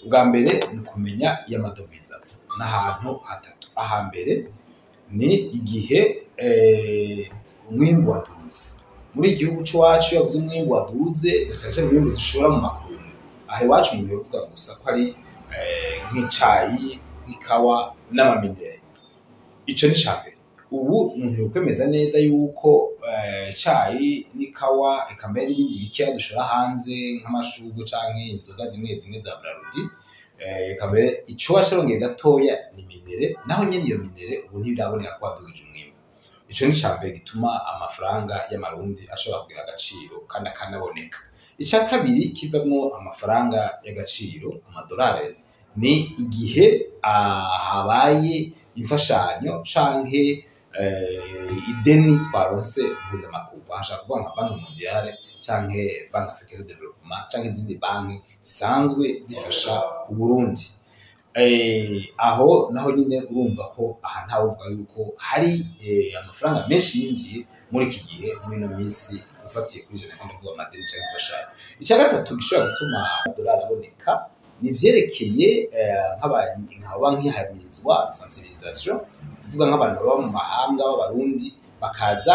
ubwa mbere ni kumenya y'amadovize n'ahantu hatatu. Ahambere ni igihe umwimbu waduze muri igihugu cyacu, yavuze umwimbu waduze gacaje umwimbu dushora mu makungu. Aho iwacu umuntu yovuga gusa ko ari nk'icayi, ikawa n'amaminere. Ico ni cambere. Ubu umuntu yokwemeza neza yuko icayi n'ikawa eka mbere n'ibindi bikeya dushora hanze nk'amashurwe canke inzoga zimwe zimwe za Braludi, eka mbere ico washarongeye gatoya ni minere, naho nyene iyo minere ubu ntibiraboneka ko wadugije umwimbu. Ico ni cambere gituma amafaranga y'amarundi ashobora kugira agaciro kandi akanaboneka. Ica kabiri kivamwo amafaranga y'agaciro, amadolari, ni igihe habaye imfashanyo canke ideni twaronse mpuzamakungu. Hashaka kuvuga nka Banki Mondiale canke Banque Africaine de Développement canke izindi banki zisanzwe zifasha Uburundi. Aho naho nyine urumva ko aha ntawovuga yuko hari amafaranga menshi yinjiye muri iki gihe, muri no misi ufatiye kuri ivyo nakunda kuvuga amadeni canke imfashanyo. Ica gatatu gishobora gutuma amadolari aboneka ni vyerekeye nk'ihamirizwa, sensibilisation, kuvuga nk'abantu baba mu mahanga b'abarundi bakaza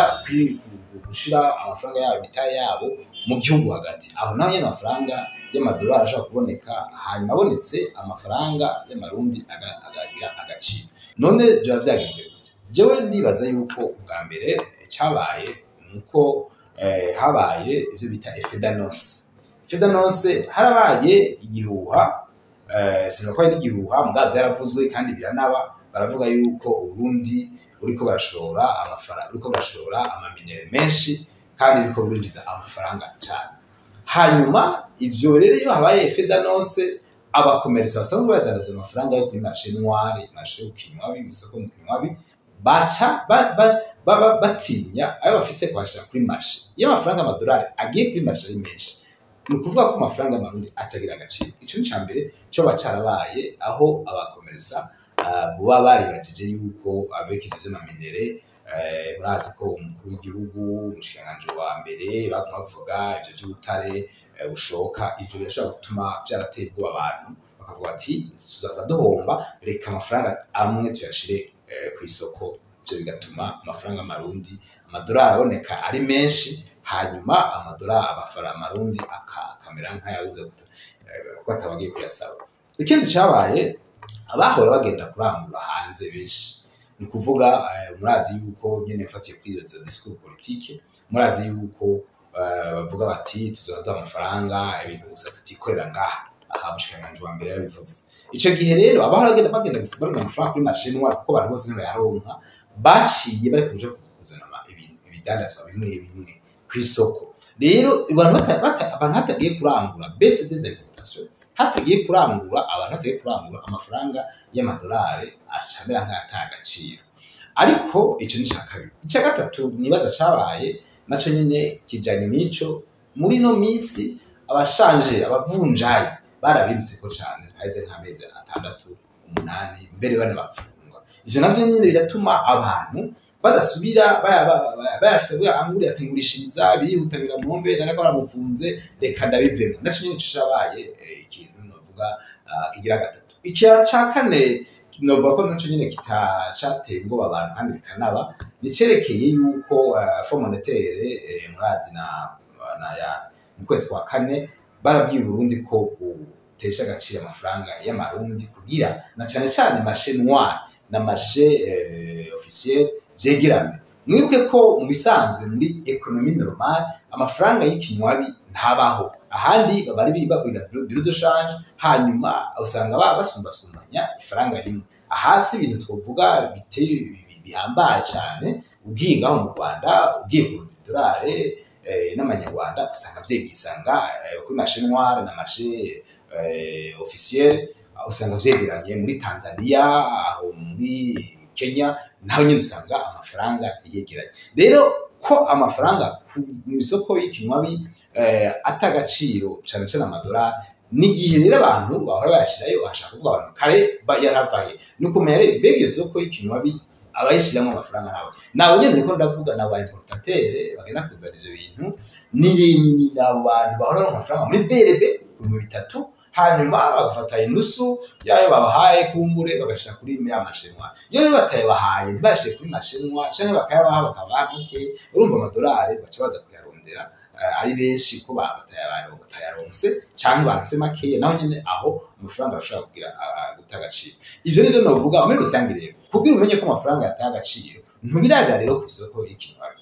gushira amafaranga yabo imitahe yabo mu gihugu hagati. Aho naho nyene amafaranga y'amadolari ashobora kuboneka, hanyuma abonetse amafaranga y'amarundi agagira agaciro. None vyoba vyagenze gute? Jewe ndibaza yuko ubwa mbere cabaye nuko habaye ivyo bita effet d'annonce. Effet d'annonce harabaye igihuha, sinakora n'igihuha mugabo vyaravuzwe kandi biranaba. Baravuga yuko Uburundi buriko barashora amafaranga, buriko barashora amaminere menshi kandi biriko birinjiza amafaranga cyane. Hanyuma ivyo rero iyo habaye effet d'annonce, abakomerisa basanzwe badandaza amafaranga yo kuri marché noire, marché y'Ukinywabi, isoko mu Kinywabi, baca batinya ayo bafise kwashira kuri marché. Iyo amafaranga amadolari agiye kuri marché ari menshi, ni ukuvuga ko amafaranga y'amarundi acagira agaciro. Ico ni cambere cyo bacarabaye, aho abakomerisa buba baribajije yuko abekije amaminere, murazi ko umukuru w'igihugu, umushikiranganji wa mbere baguma bavuga ivyo vy'ubutare bushoka. Ivyo birashobora gutuma vyarateye ubwoba abantu, bakavuga ati tuzava duhomba, reka amafaranga amwe tuyashire kw'isoko. Ivyo bigatuma amafaranga amarundi, amadolari aboneka ari menshi, hanyuma amarundi akamera nk'ayabuze kuko atabagiye kuyasaba. Ikindi cabaye, abahora bagenda kurangura hanze benshi, ni kuvuga murazi yuko nyene fatiye kuri izo discours politique, murazi yuko bavuga bati tuzoduha amafaranga ibintu gusa tutikorera ngaha. Aha umushikiranganji wa mbere yarabivuze. Ico gihe rero abahora bagenda gusibarana amafaranga kuri marché noire kuko abantu bose ntibayaronka, baciye bari kuja kuzana ibidandazwa bimwe bimwe kw'isoko. Rero abantu hatagiye kurangura baisse des importations, hatagiye kurangura abantu, hatagiye kurangura amafaranga y'amadolari acamera nk'ayata agaciro. Ariko ico ni ca kabiri. Ica gatatu nibaza cabaye naco nyene kijanye n'ico, muri no misi abashanje, abavunjayi barabimseko cane, haize nk'amezi 6, 8, mbere bane bapfungwa. Ivyo navyo nyene biratuma abantu badasubira bayafise bwa anguri atingurishiriza birihutabira muhombe narako baramufunze, reka ndabivemo. Naco nyene cabaye ikintu novuga kigira gatatu. Ica ca kane novuga ko naco nyene kitacateye ubwoba abantu kandi bikanaba, nicerekeye yuko Fonds Monétaire murazi na ya mu kwezi kwa kane barabwiye Burundi ko gutesha agaciro amafaranga y'amarundi kugira na cane cane marché noire na marché officiel vyegerane. Mwibuke ko mu bisanzwe muri economie normale amafaranga y'ikinywabi ntabaho, ahandi bari babwira bureau de change, hanyuma usanga basumbasumbanya ifaranga rimwe. Ahasi ibintu twovuga biteye bihambaye cyane, ugiye ngaho mu Rwanda, ugiye ku dolari n'amanyarwanda, usanga vyegisanga kuri marché noire na marché officiel, usanga vyegeranye. Muri Tanzania, aho muri Kenya, naho nyine usanga amafaranga yegeranye. Rero ko amafaranga mu isoko y'ikinywabi atagaciro cyane cyane amadolari, n'igihe rero abantu bahora bayashirayo, bashaka kuvuga abantu kare yaravaye, nuko mere bebe iyo soko y'ikinywabi abayishiramo amafaranga nabo nyene niko ndavuga nabo importateur bagenda kuzana ivyo bintu, ni nabo bantu bahora amafaranga muri BRB mu bitatu hanyuma bagafata inusu yayo babahaye kumbure bagashira kuri ya mashinwa. Iyo rero batayabahaye ntibashire kuri mashinwa canke bakayabaha bakabaha make, urumva amadolari baca baza kuyarondera ari benshi ko batayaronse canke baronse makeya, naho nyene aho amafaranga bashobora kugira guta agaciro. Ivyo rero novuga muri rusange rero kugira umenye ko amafaranga yataye agaciro ntubirabira rero ku isoko y'ikinywabi,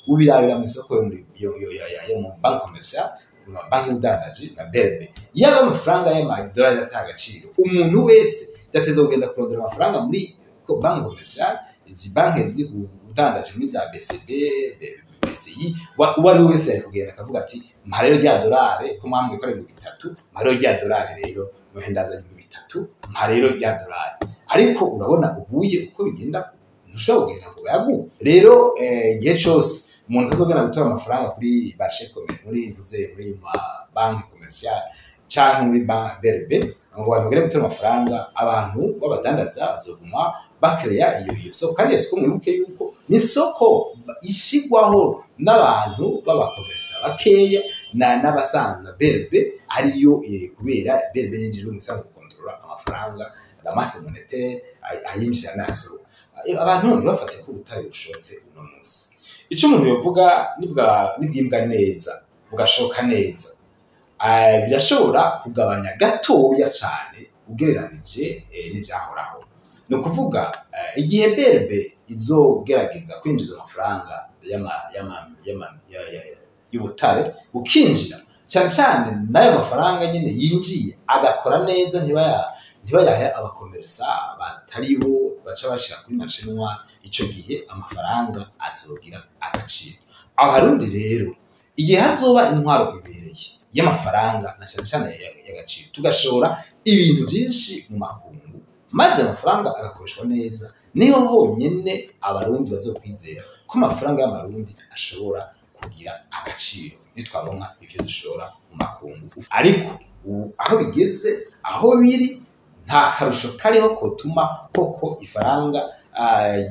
ubirabira mu isoko yo mu banki commercial, mu banki y'ubudandaji na BRB. Yaba amafaranga y'amadolari yataye agaciro, umuntu wese yateze kugenda kurondera amafaranga muri banki commercial, izi banki z'ubudandaji muri za BCB, BCI, uwari wese ari kugenda akavuga ati mpa rero rya dolari ko mwambwe ko ari 3, mpa rero rya dolari rero muhendaza 3, mpa rero rya dolari. Ariko urabona ubuye uko bigenda ntushobora kugenda ngo bayagu. Rero igihe cyose umuntu azogenda gutora amafaranga kuri marché commercial, muri banki commercial canke muri BRB, ngo bagere gutora amafaranga, abantu b'abadandaza bazoguma bakereya iyo soko. Kandi iyo soko mwibuke yuko ni soko ishigwaho n'abantu b'abakomersa bakeya n'abasanzwe BRB ariyo kubera BRB n'injiro mu sanzwe controller amafaranga la masse monétaire ayinjira n'asohoka. Abantu bafate ko ubutare bushotse uno munsi, ico umuntu yovuga nibwimbwa neza bugashoka neza, birashobora kugabanya gatoya cyane ugereranije n'ivyahoraho. No kuvuga igihe BRB izogerageza kwinjiza amafaranga y'ubutare bukinjira cyane cyane n'ayo mafaranga nyene yinjiye agakora neza, ntibayahe abakomersa batari bo baca bashira kuri mashinwa, ico gihe amafaranga azogira agaciro. Aho harundi rero igihe hazoba intwaro ibereye y'amafaranga na cyane cyane y'agaciro, tugashora ibintu byinshi mu makungu maze amafaranga agakoreshwa neza, niho honyene abarundi bazokwizera ko amafaranga y'amarundi ashobora kugira agaciro nitwabonka ivyo dushora mu makungu. Ariko aho bigeze, aho biri, nta karusho kariho kotuma koko ifaranga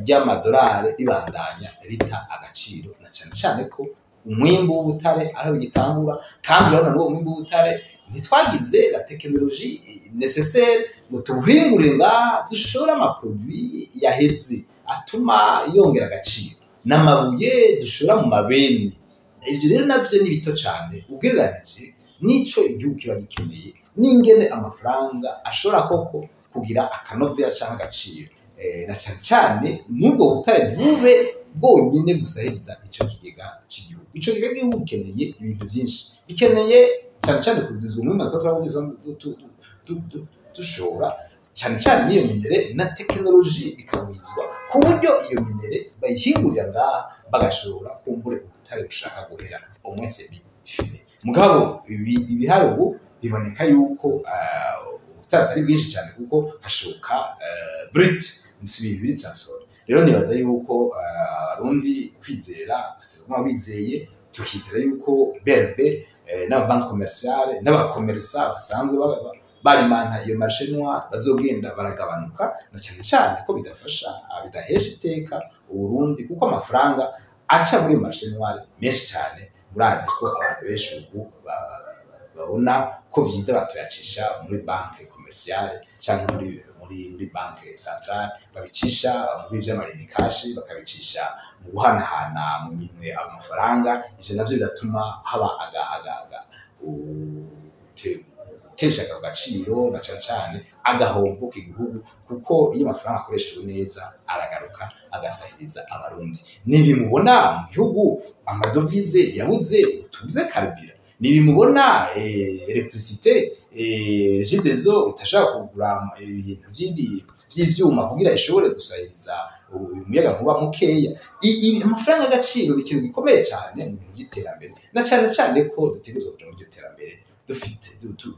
ry'amadolari ribandanya rita agaciro, na cyane cyane ko umwimbu w'ubutare aho bigitangura. Kandi urabona n'uwo mwimbu w'ubutare ntitwagize la technologie nécessaire ngo tubuhingure nga dushora amaproduit yaheze atuma yongera agaciro, n'amabuye dushora mu mabeni. Ivyo rero navyo ni bito cyane ugereranije n'ico igihugu kiba gikeneye, n'ingene amafaranga ashobora koko kugira akanovera cyangwa agaciro, na cyane cyane n'ubwo butare bube bwonyine gusahiriza ico kigega cy'igihugu. Ico kigega gihugu gikeneye ibintu byinshi, gikeneye cyane cyane kuzizwa umwe ko turavuze dushora cyane cyane niyo minere na technologie bikawizwa ku buryo iyo minere bayihingurira ngaha bagashora kumbure ubutare bushaka guhera umwese bifine. Mugabo ibiharugu biboneka yuko ubutare atari bwinshi cyane kuko hashoka brut n'ibintu biri transport. Rero nibaza yuko abarundi kwizera batuma bizeye, tukizera yuko BRB n'abanki commerciale n'abakomersa basanzwe barimana iyo marché noire bazogenda baragabanuka, na cyane cyane ko bidafasha bidahesha iteka Uburundi, kuko amafaranga aca muri marché noire menshi cyane. Murazi ko abantu benshi ubu babona ko vyiza batoyacisha muri banki commerciale canke muri banki centrale, babicisha muri vy'amarimi kashi, bakabicisha mu guhanahana mu minwe amafaranga. Ivyo navyo biratuma haba tesha agaciro na cyane agahombo k'igihugu, kuko iyo amafaranga akoreshejwe neza aragaruka agasahiriza abarundi. Nibimubona mu gihugu amadovize yabuze utubuze karibira, nibimubona electricité jidezo itashaka kugura ibintu by'ivyuma kugira ishobore gusahiriza umuyaga nkuba mukeya. Amafaranga agaciro ni ikintu gikomeye cyane mu bintu by'iterambere, na cyane cyane ko dutegerezwa kuja mu by'iterambere dufite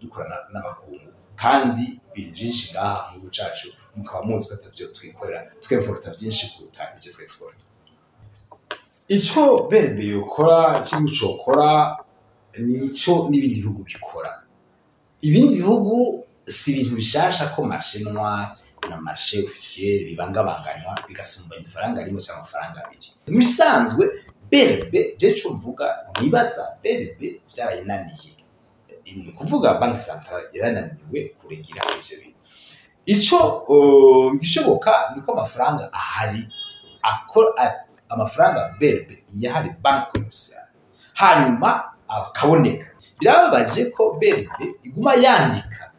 dukorana n'abakungu, kandi ibintu byinshi ngaha mu gihugu cacu mukaba muzi ko atavyo twikorera, twimporta byinshi kuruta ibyo twexporta. Ico BRB yokora cyangwa cokora nico n'ibindi bihugu bikora. Ibindi bihugu si ibintu bishasha ko marché noire na marché officiel bibangabanganywa bigasumba ifaranga rimwe cyangwa amafaranga abiri. Ibisanzwe BRB je cyo mvuga nibaza BRB byarayinaniye. ni kuvuga banki centrale yarananiwe kuregira ivyo bintu. Ico gishoboka niko amafaranga ahari akora amafaranga BRB yahari banki commerciale hanyuma akaboneka. Birababaje ko BRB iguma yandika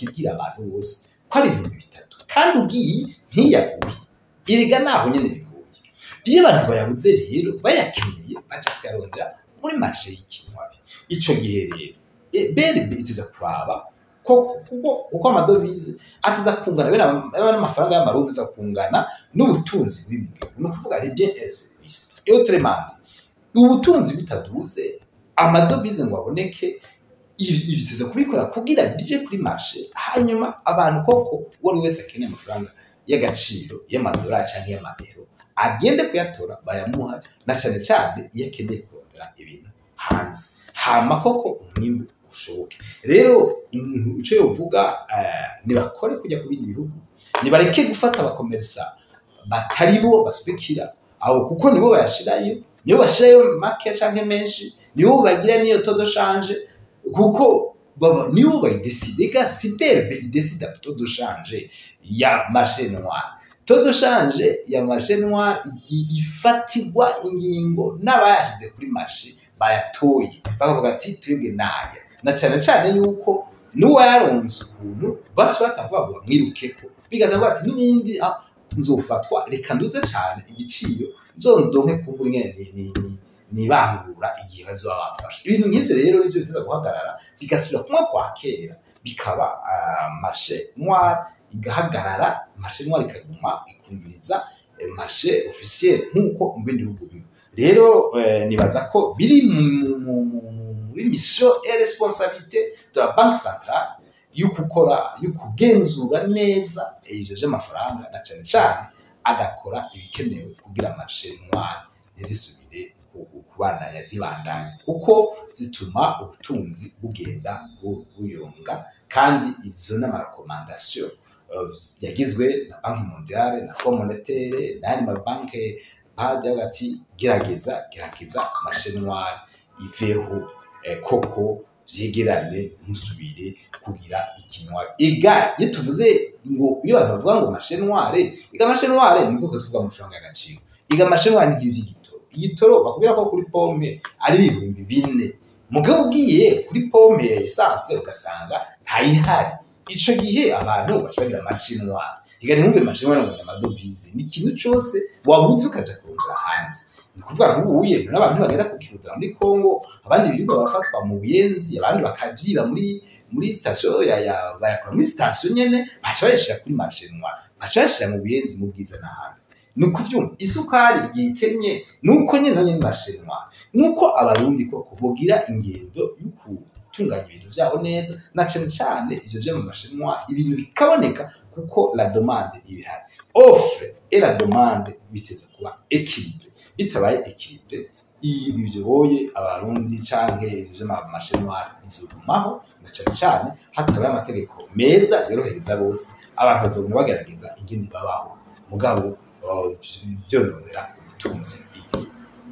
ibwira abantu bose ko ari ibintu bitatu kandi ugiye ntiyaguye iriga naho nyene bigoye. Iyo abantu bayabuze rero bayakeneye baca kuyarondera muri marché y'ikinywabi. Ico gihe rero BRB itiza kuraba uko amadovize atiza kungana bene n'amafaranga y'amarundi za kungana n'ubutunzi bw'imbwe. No kuvuga les biens et services. Autrement, ubutunzi bitaduze amadovize ngo aboneke ibitiza kubikora kugira bije kuri marché hanyuma abantu koko wari wese akeneye amafaranga y'agaciro y'amadolari cyangwa y'amayero agende kuyatora bayamuha na cyane iyo akeneye kurondera ibintu hanze hama koko umwimbu ushoboke. Rero ico yovuga nibakore kujya ku bindi bihugu nibareke gufata abakomersa batari bo baspekira aho kuko nibo bayashirayo nibo bashirayo make canke menshi nibo bagira niyo todo change kuko nibo bayideside ga si BRB idesida todo change ya marché noir. Todo change ya marché noir ifatirwa ingingo n'abayashize kuri marché bayatoye bakavuga ati twebwe naye na cyane yuko nuwa yaronse ukuntu basi batavuga ngo mwirukeko bigaza ati n'ubundi nzofatwa reka nduze cyane igiciyo nzondonke kumbu nyene ni bangura igihe bazoba bafashe. Ibintu nk'ivyo rero nivyo biza guhagarara bigasubira kumwe kwa kera bikaba marché noir igahagarara marché noir ikaguma ikumviriza marché officiel nkuko mu bindi bihugu biba. Rero nibaza ko biri muri mission et responsabilité de la banque centrale y'ukugenzura neza ivyo vy'amafaranga na cyane agakora ibikenewe kugira marché noir ntizisubire kubana yazibandanya kuko zituma ubutunzi bugenda buyonga kandi izo n'amarekomandation yagizwe na Banki Mondiale na Fonds Monétaire n'andi mabanki bade hagati gerageza marché noir iveho koko vyegerane musubire kugira ikinywa ega iyo tuvuze ngo iyo abantu bavuga ngo marché noir niko tuvuga amafaranga y'agaciro iga marché noir ni igitoro bakubwira ko kuri pomme ari 4,000 mugabo ugiye kuri pomme ya essence ugasanga ntayihari. Ico gihe abantu bashagira marché noir iga ni marché noir ngo amadovize ni ikintu cyose wabuze ukaja kurondera hanze. Ni kuvuga ngo ubuye n'abantu bagenda kukirudira muri Kongo abandi bihugu bafatwa mu Buyenzi abandi bakajiba muri station bayakora muri station nyene bacha bayishira kuri marché noir bacha bayishira mu Buyenzi mu Bwiza n'ahandi. Nukuvyumva isukari yikenye nuko nyene nanye marché noir nuko abarundi koko bogira ingendo y'ukutunganya ibintu byabo neza na cyane ivyo byo mu marché noir ibintu bikaboneka kuko la demande ibihari offre et la demande biteza kuba équilibre bitabaye équilibre ibyo boye abarundi canke ivyo mu marché noir bizurumaho na cyane hatabaye amategeko meza yorohereza bose abantu bazoguma bagerageza ingene babaho mugabo byononera ubutunzi.